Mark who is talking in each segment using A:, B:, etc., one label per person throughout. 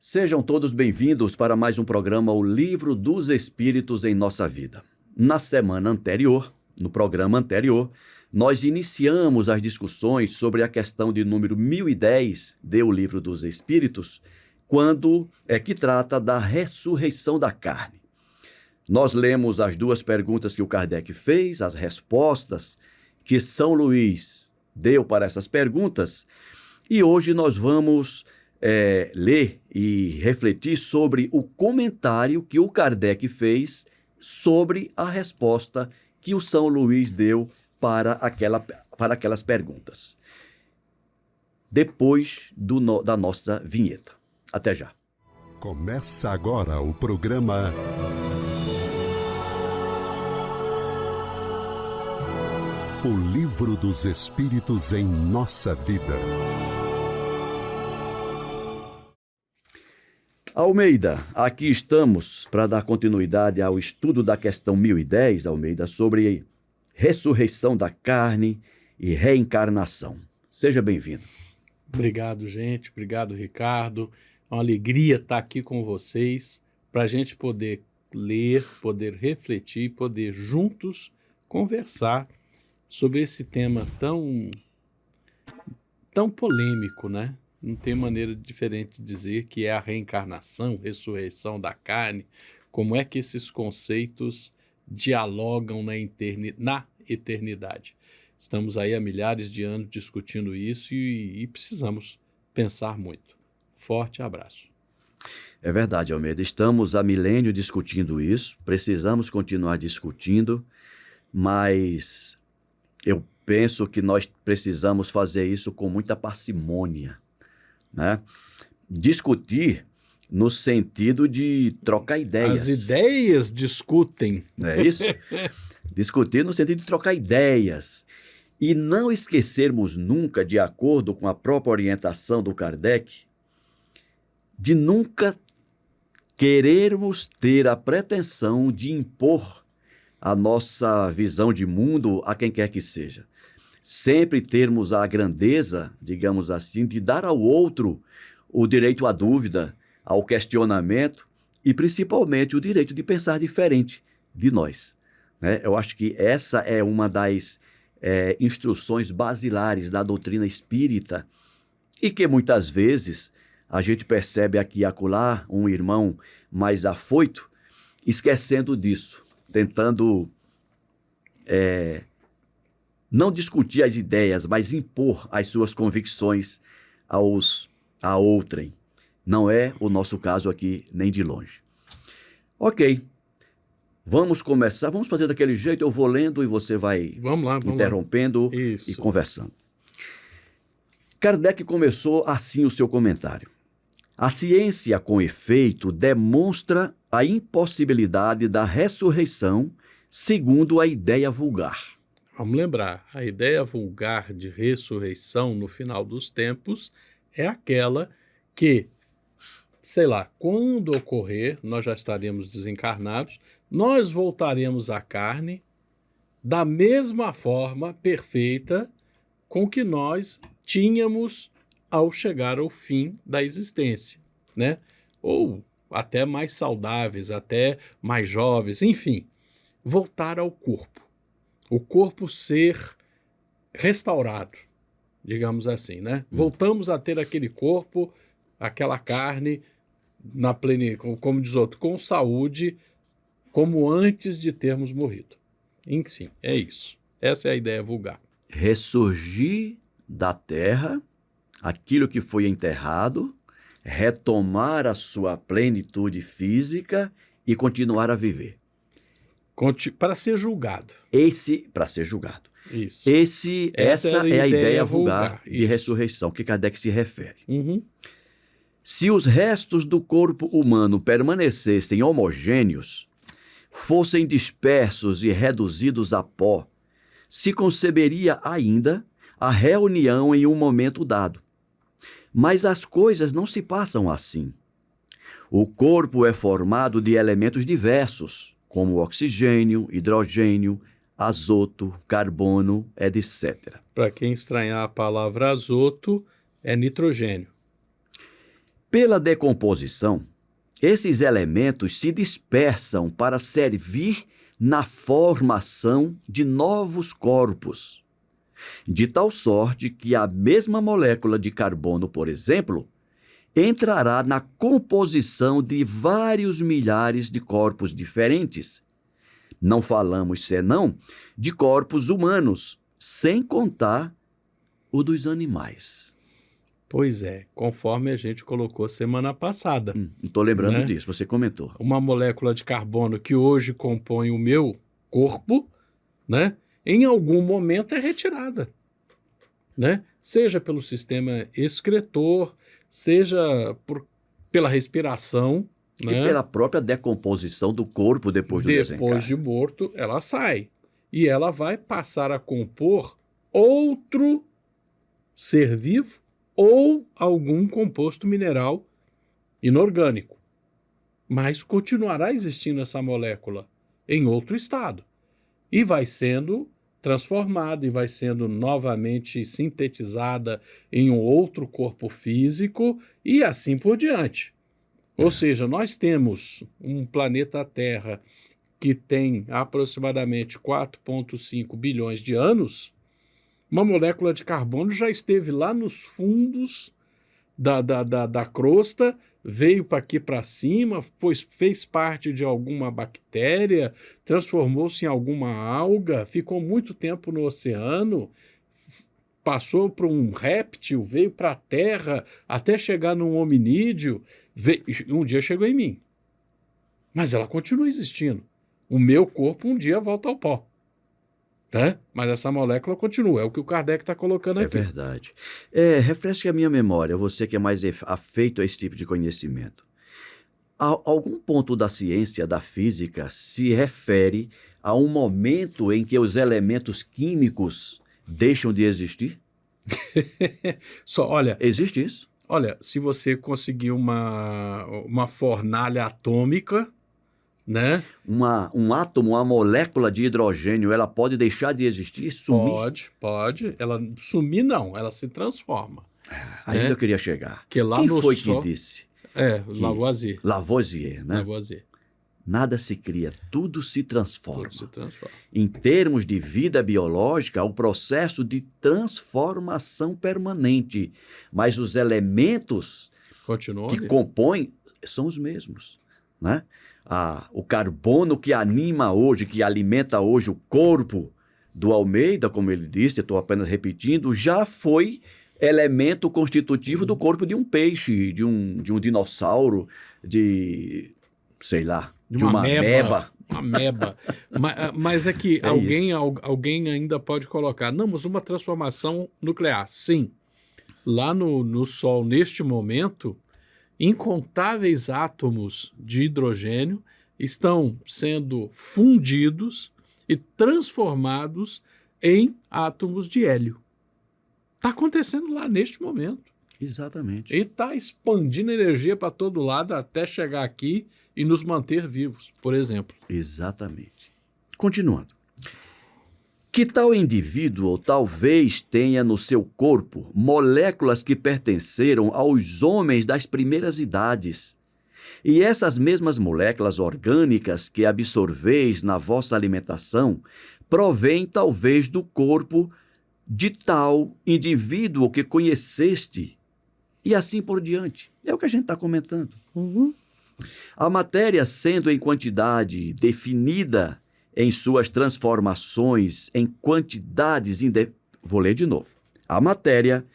A: Sejam todos bem-vindos para mais um programa O Livro dos Espíritos em Nossa Vida. Na semana anterior, no programa anterior, nós iniciamos as discussões sobre a questão de número 1010 de O Livro dos Espíritos, que trata da ressurreição da carne. Nós lemos as duas perguntas que o Kardec fez, as respostas que São Luís deu para essas perguntas, e hoje nós vamos ler e refletir sobre o comentário que o Kardec fez sobre a resposta que o São Luís deu para aquelas perguntas. Depois da nossa vinheta. Até já.
B: Começa agora o programa O Livro dos Espíritos em Nossa Vida.
A: Almeida, aqui estamos para dar continuidade ao estudo da questão 1010, Almeida, sobre ressurreição da carne e reencarnação. Seja bem-vindo.
C: Obrigado, gente. Obrigado, Ricardo. É uma alegria estar aqui com vocês para a gente poder ler, poder refletir, poder juntos conversar sobre esse tema tão polêmico, né? Não tem maneira diferente de dizer que é a reencarnação, ressurreição da carne, como é que esses conceitos dialogam na eternidade. Estamos aí há milhares de anos discutindo isso e precisamos pensar muito. Forte abraço.
A: É verdade, Almeida. Estamos há milênio discutindo isso, precisamos continuar discutindo, mas eu penso que nós precisamos fazer isso com muita parcimônia, né? Discutir no sentido de trocar ideias.
C: As ideias discutem.
A: Não é isso? Discutir no sentido de trocar ideias. E não esquecermos nunca, de acordo com a própria orientação do Kardec, de nunca querermos ter a pretensão de impor a nossa visão de mundo a quem quer que seja. Sempre termos a grandeza, digamos assim, de dar ao outro o direito à dúvida, ao questionamento e principalmente o direito de pensar diferente de nós, né? Eu acho que essa é uma das instruções basilares da doutrina espírita e que muitas vezes a gente percebe aqui e acolá um irmão mais afoito, esquecendo disso, tentando não discutir as ideias, mas impor as suas convicções a outrem. Não é o nosso caso aqui, nem de longe. Ok, vamos começar, vamos fazer daquele jeito, eu vou lendo e você vai interrompendo e conversando. Kardec começou assim o seu comentário. A ciência, com efeito, demonstra a impossibilidade da ressurreição segundo a ideia vulgar.
C: Vamos lembrar, a ideia vulgar de ressurreição no final dos tempos é aquela que, sei lá, quando ocorrer, nós já estaremos desencarnados, nós voltaremos à carne da mesma forma perfeita com que nós tínhamos ao chegar ao fim da existência, né? Ou até mais saudáveis, até mais jovens, enfim, voltar ao corpo. O corpo ser restaurado, digamos assim, né? Voltamos a ter aquele corpo, aquela carne, como diz outro, com saúde, como antes de termos morrido. Enfim, é isso. Essa é a ideia vulgar.
A: Ressurgir da terra, aquilo que foi enterrado, retomar a sua plenitude física e continuar a viver.
C: Para ser julgado.
A: Para ser julgado.
C: Isso.
A: Essa é a ideia vulgar de
C: isso.
A: Ressurreição, que Kardec se refere.
C: Uhum.
A: Se os restos do corpo humano permanecessem homogêneos, fossem dispersos e reduzidos a pó, se conceberia ainda a reunião em um momento dado. Mas as coisas não se passam assim. O corpo é formado de elementos diversos, como oxigênio, hidrogênio, azoto, carbono, etc.
C: Para quem estranhar a palavra azoto, é nitrogênio.
A: Pela decomposição, esses elementos se dispersam para servir na formação de novos corpos, de tal sorte que a mesma molécula de carbono, por exemplo, entrará na composição de vários milhares de corpos diferentes. Não falamos senão de corpos humanos, sem contar o dos animais.
C: Pois é, conforme a gente colocou semana passada.
A: Não estou lembrando
C: Né?
A: disso, você comentou.
C: Uma molécula de carbono que hoje compõe o meu corpo, né? Em algum momento é retirada, né? Seja pelo sistema excretor, seja pela respiração,
A: E
C: né?
A: pela própria decomposição do corpo depois do
C: Depois
A: desencarne.
C: de morto, ela sai. E ela vai passar a compor outro ser vivo ou algum composto mineral inorgânico. Mas continuará existindo essa molécula em outro estado. E vai sendo transformada e vai sendo novamente sintetizada em um outro corpo físico e assim por diante. Ou seja, nós temos um planeta Terra que tem aproximadamente 4,5 bilhões de anos. Uma molécula de carbono já esteve lá nos fundos da crosta, veio para aqui para cima, fez parte de alguma bactéria, transformou-se em alguma alga, ficou muito tempo no oceano, passou para um réptil, veio para a terra, até chegar num hominídeo, um dia chegou em mim. Mas ela continua existindo. O meu corpo um dia volta ao pó. Né? Mas essa molécula continua, é o que o Kardec está colocando aqui.
A: É verdade. Refresque a minha memória, você que é mais afeito a esse tipo de conhecimento. Algum ponto da ciência, da física, se refere a um momento em que os elementos químicos deixam de existir?
C: Olha,
A: Existe isso?
C: Olha, se você conseguir uma fornalha atômica, né?
A: Um átomo, uma molécula de hidrogênio, ela pode deixar de existir, sumir?
C: Pode. Ela sumir não, ela se transforma.
A: Ainda eu queria chegar.
C: Que lá
A: Quem
C: no
A: foi
C: Sol-
A: que disse?
C: Lavoisier.
A: Lavoisier, né?
C: Lavoisier.
A: Nada se cria, tudo se transforma.
C: Tudo se transforma.
A: Em termos de vida biológica, há um processo de transformação permanente, mas os elementos
C: Continua
A: que
C: ali.
A: compõem são os mesmos, né? O carbono que anima hoje, que alimenta hoje o corpo do Almeida, como ele disse, estou apenas repetindo, já foi elemento constitutivo do corpo de um peixe, de um dinossauro, sei lá, de uma ameba.
C: Uma ameba. Mas é que
A: É
C: alguém ainda pode colocar, não, mas uma transformação nuclear. Sim. Lá no Sol, neste momento, incontáveis átomos de hidrogênio estão sendo fundidos e transformados em átomos de hélio. Está acontecendo lá neste momento.
A: Exatamente.
C: E está expandindo energia para todo lado até chegar aqui e nos manter vivos, por exemplo.
A: Exatamente. Continuando. Que tal indivíduo talvez tenha no seu corpo moléculas que pertenceram aos homens das primeiras idades. E essas mesmas moléculas orgânicas que absorveis na vossa alimentação provêm talvez do corpo de tal indivíduo que conheceste. E assim por diante. É o que a gente está comentando. A matéria, sendo em quantidade definida em suas transformações em quantidades Vou ler de novo. A matéria,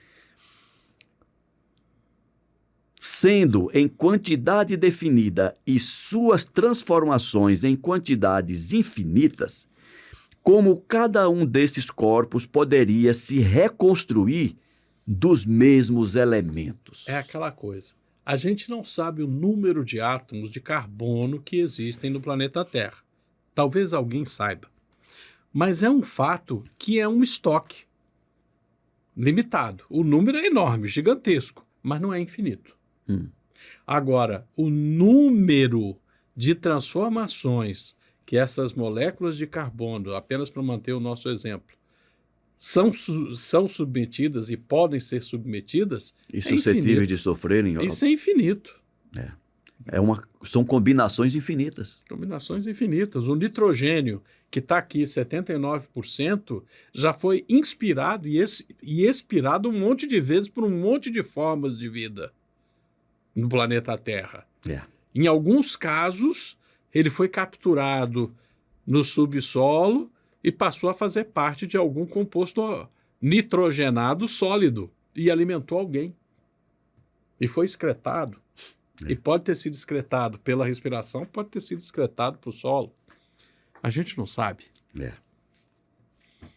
A: sendo em quantidade definida e suas transformações em quantidades infinitas, como cada um desses corpos poderia se reconstruir dos mesmos elementos.
C: É aquela coisa. A gente não sabe o número de átomos de carbono que existem no planeta Terra. Talvez alguém saiba. Mas é um fato que é um estoque limitado. O número é enorme, gigantesco, mas não é infinito. Agora, o número de transformações que essas moléculas de carbono, apenas para manter o nosso exemplo, são submetidas e podem ser submetidas,
A: E suscetíveis de sofrerem.
C: Isso é infinito.
A: São combinações infinitas.
C: Combinações infinitas. O nitrogênio, que está aqui 79%, já foi inspirado e expirado um monte de vezes por um monte de formas de vida no planeta Terra. Em alguns casos, ele foi capturado no subsolo e passou a fazer parte de algum composto nitrogenado sólido e alimentou alguém. E foi excretado. E pode ter sido excretado pela respiração, pode ter sido excretado para o solo. A gente não sabe.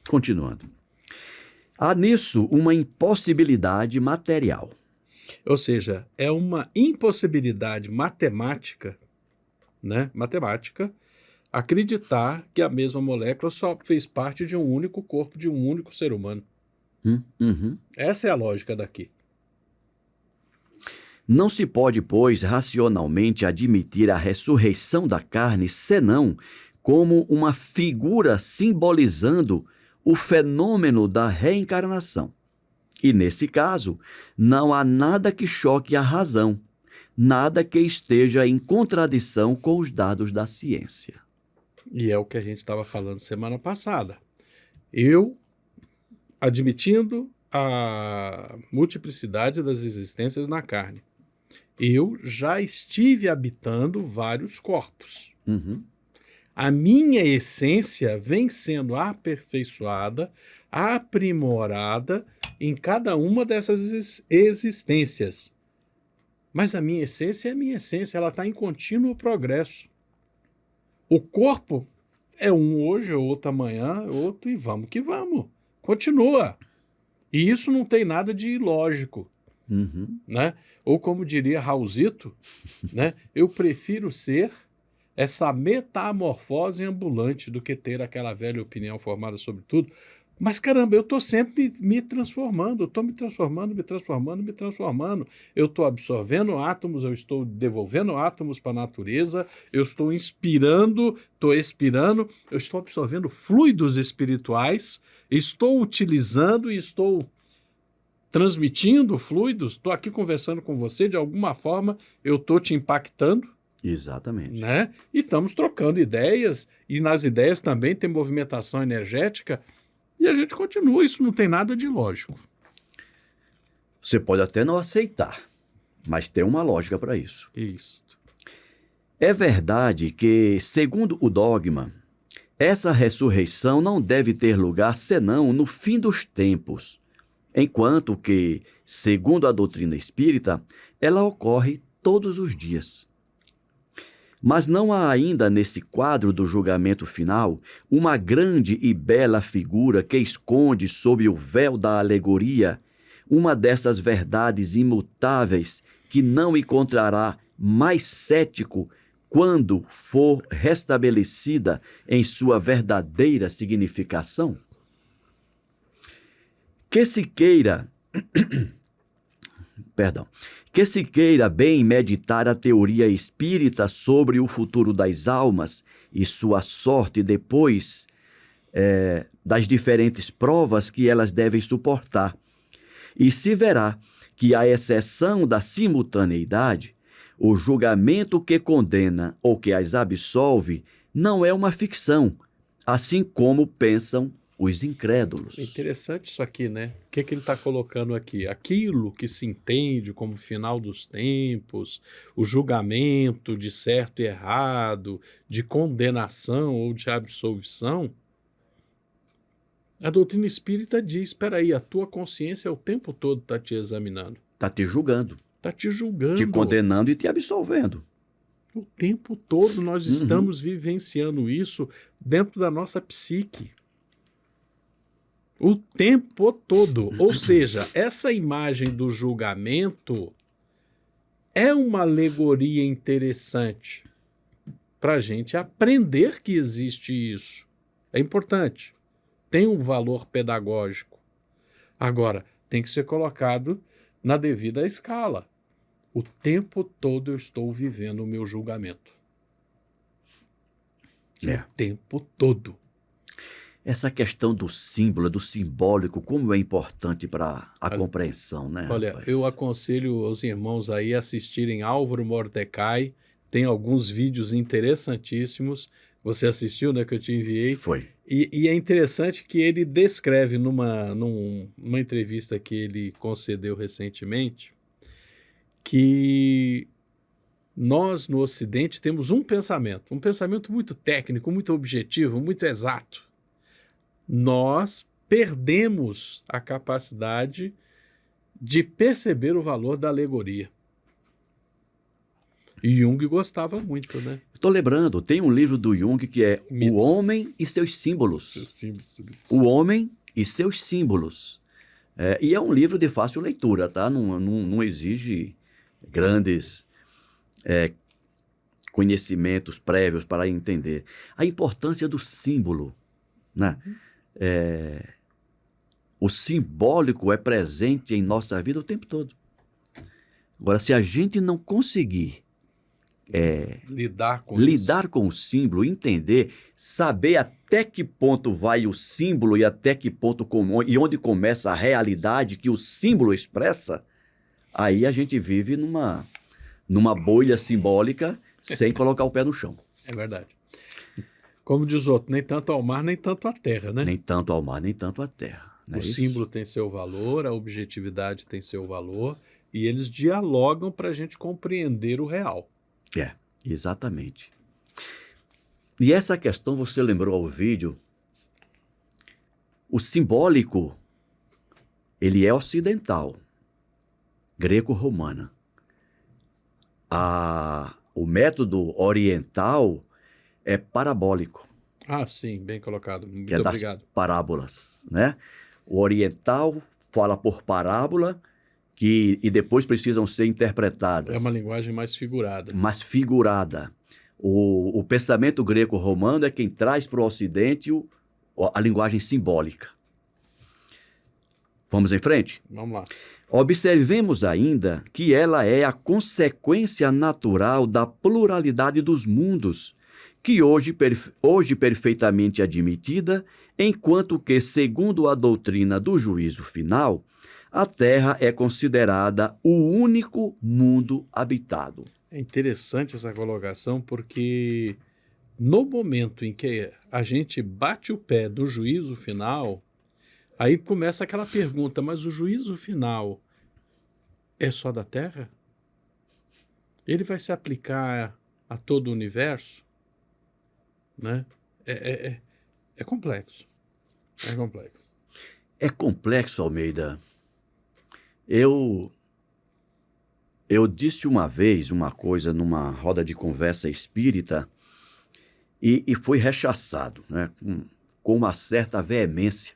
A: Continuando. Há nisso uma impossibilidade material.
C: Ou seja, é uma impossibilidade matemática, né? Matemática, acreditar que a mesma molécula só fez parte de um único corpo, de um único ser humano. Essa é a lógica daqui.
A: Não se pode, pois, racionalmente admitir a ressurreição da carne, senão como uma figura simbolizando o fenômeno da reencarnação. E, nesse caso, não há nada que choque a razão, nada que esteja em contradição com os dados da ciência.
C: E é o que a gente estava falando semana passada. Eu, admitindo a multiplicidade das existências na carne, eu já estive habitando vários corpos. A minha essência vem sendo aperfeiçoada, aprimorada em cada uma dessas existências. Mas a minha essência é a minha essência, ela está em contínuo progresso. O corpo é um hoje, outro amanhã, outro e vamos que vamos. Continua. E isso não tem nada de ilógico. Né? Ou como diria Raulzito, né? Eu prefiro ser essa metamorfose ambulante do que ter aquela velha opinião formada sobre tudo. Mas caramba, eu estou sempre me transformando, eu estou me transformando. Eu estou absorvendo átomos, eu estou devolvendo átomos para a natureza, eu estou inspirando, estou expirando, eu estou absorvendo fluidos espirituais, estou utilizando e estou transmitindo fluidos, estou aqui conversando com você, de alguma forma eu estou te impactando.
A: Exatamente.
C: Né? E estamos trocando ideias, e nas ideias também tem movimentação energética, e a gente continua, isso não tem nada de lógico.
A: Você pode até não aceitar, mas tem uma lógica para isso.
C: Isso.
A: É verdade que, segundo o dogma, essa ressurreição não deve ter lugar senão no fim dos tempos, enquanto que, segundo a doutrina espírita, ela ocorre todos os dias. Mas não há ainda nesse quadro do julgamento final uma grande e bela figura que esconde sob o véu da alegoria uma dessas verdades imutáveis que não encontrará mais cético quando for restabelecida em sua verdadeira significação? Que se queira bem meditar a teoria espírita sobre o futuro das almas e sua sorte depois das diferentes provas que elas devem suportar, e se verá que, à exceção da simultaneidade, o julgamento que condena ou que as absolve não é uma ficção, assim como pensam os incrédulos.
C: Interessante isso aqui, né? O que ele está colocando aqui? Aquilo que se entende como final dos tempos, o julgamento de certo e errado, de condenação ou de absolvição, a doutrina espírita diz, espera aí, a tua consciência o tempo todo está te examinando.
A: Está te julgando.
C: Está te julgando.
A: Te condenando e te absolvendo.
C: O tempo todo nós estamos vivenciando isso dentro da nossa psique. O tempo todo. Ou seja, essa imagem do julgamento é uma alegoria interessante para a gente aprender que existe isso. É importante. Tem um valor pedagógico. Agora, tem que ser colocado na devida escala. O tempo todo eu estou vivendo o meu julgamento. O tempo todo.
A: essa questão do símbolo, do simbólico, como é importante para a
C: Olha,
A: compreensão, né,
C: olha, eu
A: rapaz?
C: aconselho os irmãos aí a assistirem Álvaro Mordecai. Tem alguns vídeos interessantíssimos. Você assistiu, né, que eu te enviei.
A: Foi.
C: E é interessante que ele descreve numa entrevista que ele concedeu recentemente que nós no Ocidente temos um pensamento muito técnico, muito objetivo, muito exato. Nós perdemos a capacidade de perceber o valor da alegoria. E Jung gostava muito, né?
A: Estou lembrando, tem um livro do Jung que é O
C: Mitos.
A: Homem e Seus Símbolos.
C: Símbolos.
A: O Homem e Seus Símbolos. E é um livro de fácil leitura, tá? Não exige grandes conhecimentos prévios para entender. A importância do símbolo, né? O simbólico é presente em nossa vida o tempo todo. Agora, se a gente não conseguir
C: Lidar com isso.
A: lidar com o símbolo, entender, saber até que ponto vai o símbolo e até que ponto e onde começa a realidade que o símbolo expressa, aí a gente vive numa bolha simbólica sem colocar o pé no chão.
C: É verdade. Como diz o outro, nem tanto ao mar, nem tanto à terra, né?
A: Nem tanto ao mar, nem tanto à terra. Não é
C: O
A: isso?
C: símbolo tem seu valor, a objetividade tem seu valor, e eles dialogam para a gente compreender o real.
A: Exatamente. E essa questão, você lembrou ao vídeo, o simbólico, ele é ocidental, greco-romana. O método oriental é parabólico,
C: Ah, sim, bem colocado. Muito
A: que é das
C: obrigado.
A: parábolas, né? O oriental fala por parábola e depois precisam ser interpretadas.
C: É uma linguagem mais figurada.
A: mais figurada. O pensamento greco-romano é quem traz para o Ocidente a linguagem simbólica. Vamos em frente?
C: Vamos lá.
A: Observemos ainda que ela é a consequência natural da pluralidade dos mundos, que hoje perfeitamente admitida, enquanto que, segundo a doutrina do juízo final, a Terra é considerada o único mundo habitado.
C: É interessante essa colocação porque no momento em que a gente bate o pé do juízo final, aí começa aquela pergunta, mas o juízo final é só da Terra? Ele vai se aplicar a todo o universo? Né? É complexo. É complexo.
A: É complexo, Almeida. Eu disse uma vez uma coisa numa roda de conversa espírita e fui rechaçado, né, com uma certa veemência.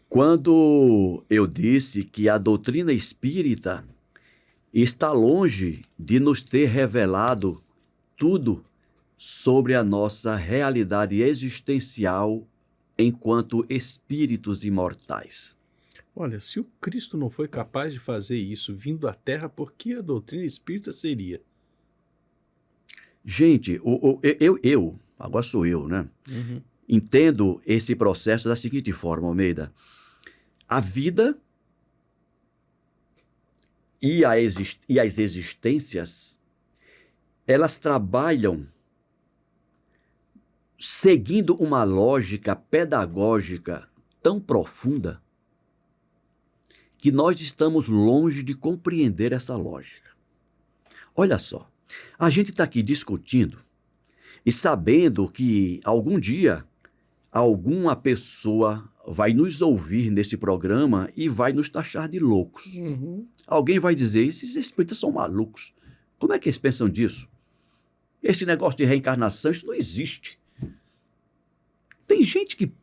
A: Quando eu disse que a doutrina espírita está longe de nos ter revelado tudo sobre a nossa realidade existencial enquanto espíritos imortais.
C: Olha, se o Cristo não foi capaz de fazer isso vindo à Terra, por que a doutrina espírita seria?
A: Gente, agora sou eu, né?
C: Uhum.
A: Entendo esse processo da seguinte forma, Almeida. A vida e as existências, elas trabalham seguindo uma lógica pedagógica tão profunda que nós estamos longe de compreender essa lógica. Olha só, a gente está aqui discutindo e sabendo que algum dia alguma pessoa vai nos ouvir nesse programa e vai nos taxar de loucos.
C: Uhum.
A: Alguém vai dizer, esses espíritas são malucos. Como é que eles pensam disso? Esse negócio de reencarnação, isso não existe. Tem gente que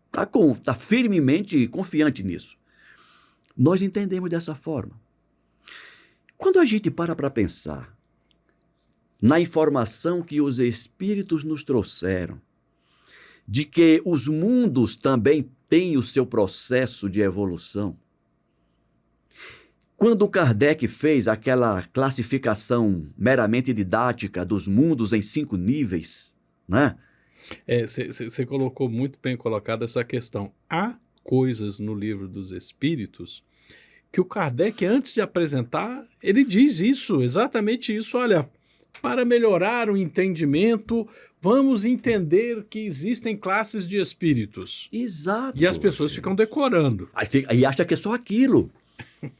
A: está firmemente confiante nisso. Nós entendemos dessa forma. Quando a gente para pensar na informação que os espíritos nos trouxeram, de que os mundos também têm o seu processo de evolução, quando Kardec fez aquela classificação meramente didática dos mundos em 5 níveis, né?
C: Você colocou muito bem colocada essa questão. Há coisas no Livro dos Espíritos que o Kardec, antes de apresentar, ele diz isso, exatamente isso. Olha, para melhorar o entendimento, vamos entender que existem classes de espíritos.
A: Exato.
C: E as pessoas ficam decorando.
A: Aí acha que é só aquilo,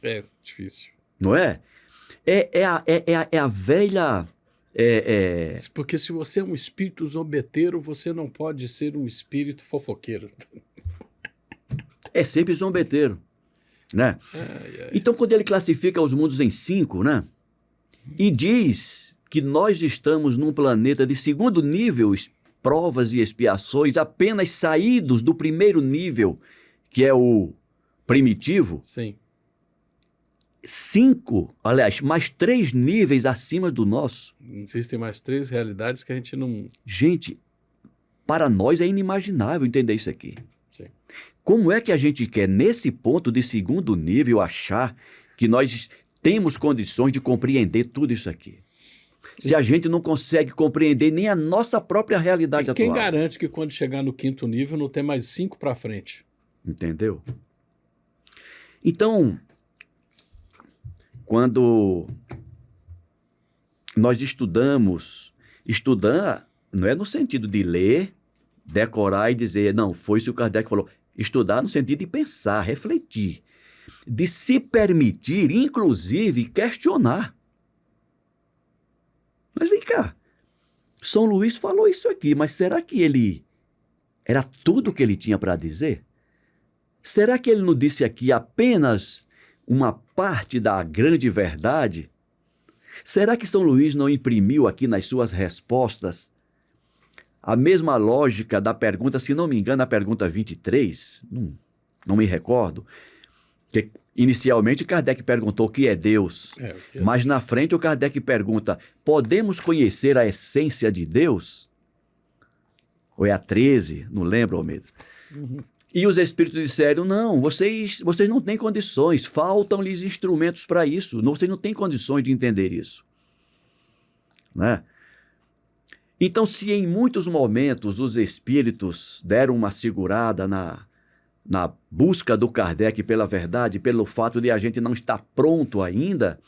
C: É difícil.
A: não é? É a velha...
C: Porque se você é um espírito zombeteiro, você não pode ser um espírito fofoqueiro.
A: É sempre zombeteiro, né?
C: Ai.
A: Então, quando ele classifica os mundos em 5, né? E diz que nós estamos num planeta de segundo nível, provas e expiações, apenas saídos do primeiro nível, que é o primitivo.
C: Sim.
A: 5, aliás, mais 3 níveis acima do nosso.
C: Existem mais 3 realidades que a gente não...
A: Gente, para nós é inimaginável entender isso aqui.
C: Sim.
A: Como é que a gente quer, nesse ponto de segundo nível, achar que nós temos condições de compreender tudo isso aqui? Se a gente não consegue compreender nem a nossa própria realidade
C: E quem
A: atual.
C: garante que quando chegar no 5º nível não tem mais 5 para frente?
A: Entendeu? Então, quando nós estudar não é no sentido de ler, decorar e dizer, não, foi isso que o Kardec falou. Estudar no sentido de pensar, refletir, de se permitir, inclusive, questionar. Mas vem cá, São Luís falou isso aqui, mas será que ele era tudo o que ele tinha para dizer? Será que ele não disse aqui apenas uma parte da grande verdade? Será que São Luís não imprimiu aqui nas suas respostas a mesma lógica da pergunta, se não me engano, a pergunta 23? Não me recordo. Que inicialmente Kardec perguntou o que é Deus, mas na frente o Kardec pergunta, podemos conhecer a essência de Deus? Ou é a 13? Não lembro, Almeida. E os espíritos disseram, não, vocês não têm condições, faltam-lhes instrumentos para isso, vocês não têm condições de entender isso. Né? Então, se em muitos momentos os espíritos deram uma segurada na busca do Kardec pela verdade, pelo fato de a gente não estar pronto ainda,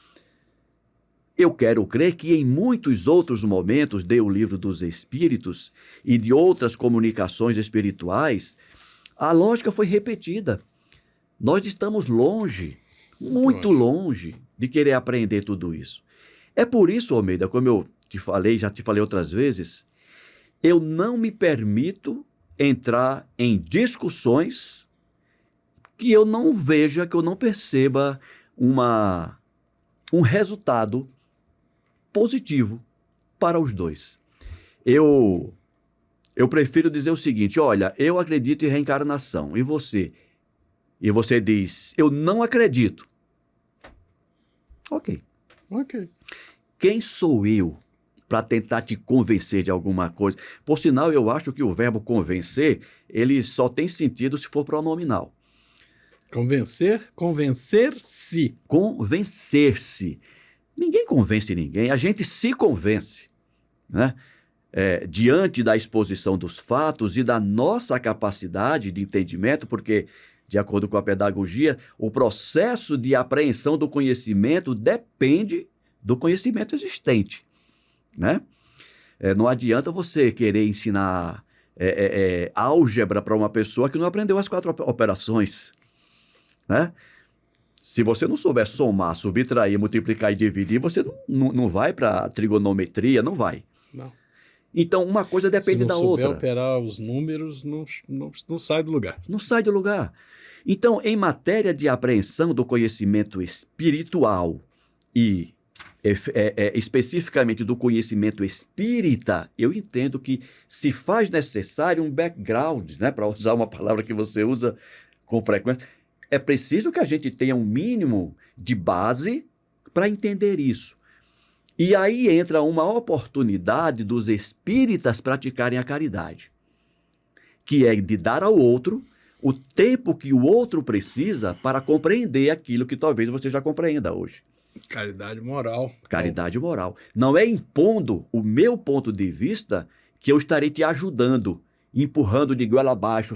A: eu quero crer que em muitos outros momentos de O Livro dos Espíritos e de outras comunicações espirituais, a lógica foi repetida. Nós estamos longe, muito longe de querer aprender tudo isso. É por isso, Almeida, como eu te falei, já te falei outras vezes, eu não me permito entrar em discussões que eu não veja, que eu não perceba um resultado positivo para os dois. Eu prefiro dizer o seguinte, olha, eu acredito em reencarnação, e você? E você diz, eu não acredito. Ok. Quem sou eu para tentar te convencer de alguma coisa? Por sinal, eu acho que o verbo convencer, ele só tem sentido se for pronominal.
C: Convencer? Convencer-se.
A: Convencer-se. Ninguém convence ninguém, a gente se convence, né? Diante da exposição dos fatos e da nossa capacidade de entendimento, porque, de acordo com a pedagogia, o processo de apreensão do conhecimento depende do conhecimento existente, né? Não adianta você querer ensinar álgebra para uma pessoa que não aprendeu as 4 operações, né? Se você não souber somar, subtrair, multiplicar e dividir, você não vai para trigonometria, não vai.
C: Não.
A: Então, uma coisa depende da outra.
C: Se não souber operar os números, não sai do lugar.
A: Não sai do lugar. Então, em matéria de apreensão do conhecimento espiritual e especificamente do conhecimento espírita, eu entendo que se faz necessário um background, né, para usar uma palavra que você usa com frequência, é preciso que a gente tenha um mínimo de base para entender isso. E aí entra uma oportunidade dos espíritas praticarem a caridade, que é de dar ao outro o tempo que o outro precisa para compreender aquilo que talvez você já compreenda hoje.
C: Caridade moral.
A: Caridade moral. Não é impondo o meu ponto de vista que eu estarei te ajudando, empurrando de goela abaixo.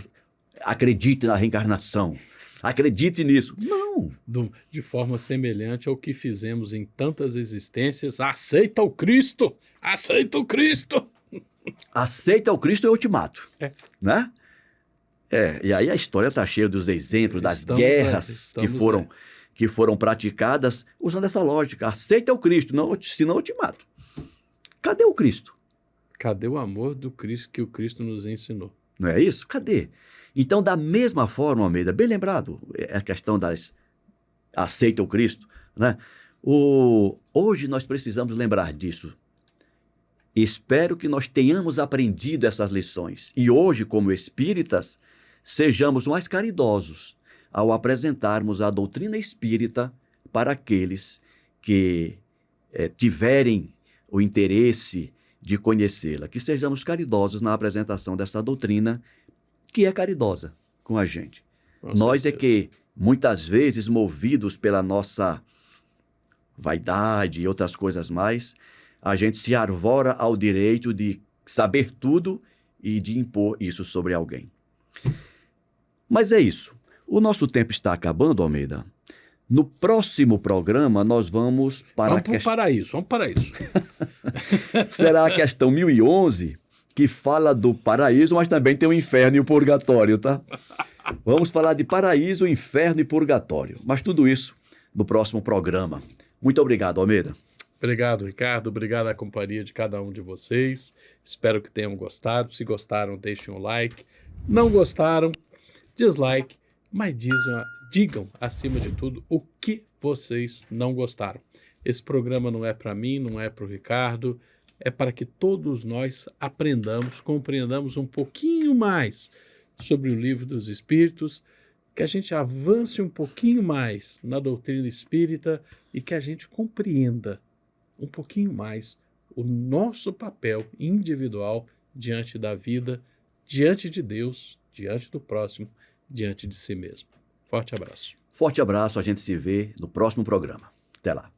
A: Acredite na reencarnação. Acredite nisso. Não.
C: De forma semelhante ao que fizemos em tantas existências. Aceita o Cristo! Aceita o Cristo!
A: Aceita o Cristo é ultimato.
C: É.
A: Né? E aí a história está cheia dos exemplos das guerras que foram praticadas usando essa lógica. Aceita o Cristo, senão eu te mato. Cadê o Cristo?
C: Cadê o amor do Cristo que o Cristo nos ensinou?
A: Não é isso? Cadê? Então, da mesma forma, Almeida, bem lembrado, a questão das aceita o Cristo, né? Hoje nós precisamos lembrar disso. Espero que nós tenhamos aprendido essas lições e hoje, como espíritas, sejamos mais caridosos ao apresentarmos a doutrina espírita para aqueles que tiverem o interesse de conhecê-la, que sejamos caridosos na apresentação dessa doutrina que é caridosa com a gente. Nós é que, muitas vezes, movidos pela nossa vaidade e outras coisas mais, a gente se arvora ao direito de saber tudo e de impor isso sobre alguém. Mas é isso. O nosso tempo está acabando, Almeida. No próximo programa, nós vamos para
C: Vamos para o paraíso, vamos para isso.
A: Será a questão 1011, que fala do paraíso, mas também tem o inferno e o purgatório, tá? Vamos falar de paraíso, inferno e purgatório. Mas tudo isso no próximo programa. Muito obrigado, Almeida.
C: Obrigado, Ricardo. Obrigado à companhia de cada um de vocês. Espero que tenham gostado. Se gostaram, deixem um like. Não gostaram, dislike. Mas digam, acima de tudo, o que vocês não gostaram. Esse programa não é para mim, não é para o Ricardo. É para que todos nós aprendamos, compreendamos um pouquinho mais sobre o Livro dos Espíritos, que a gente avance um pouquinho mais na doutrina espírita e que a gente compreenda um pouquinho mais o nosso papel individual diante da vida, diante de Deus, diante do próximo, diante de si mesmo. Forte abraço.
A: Forte abraço, a gente se vê no próximo programa. Até lá.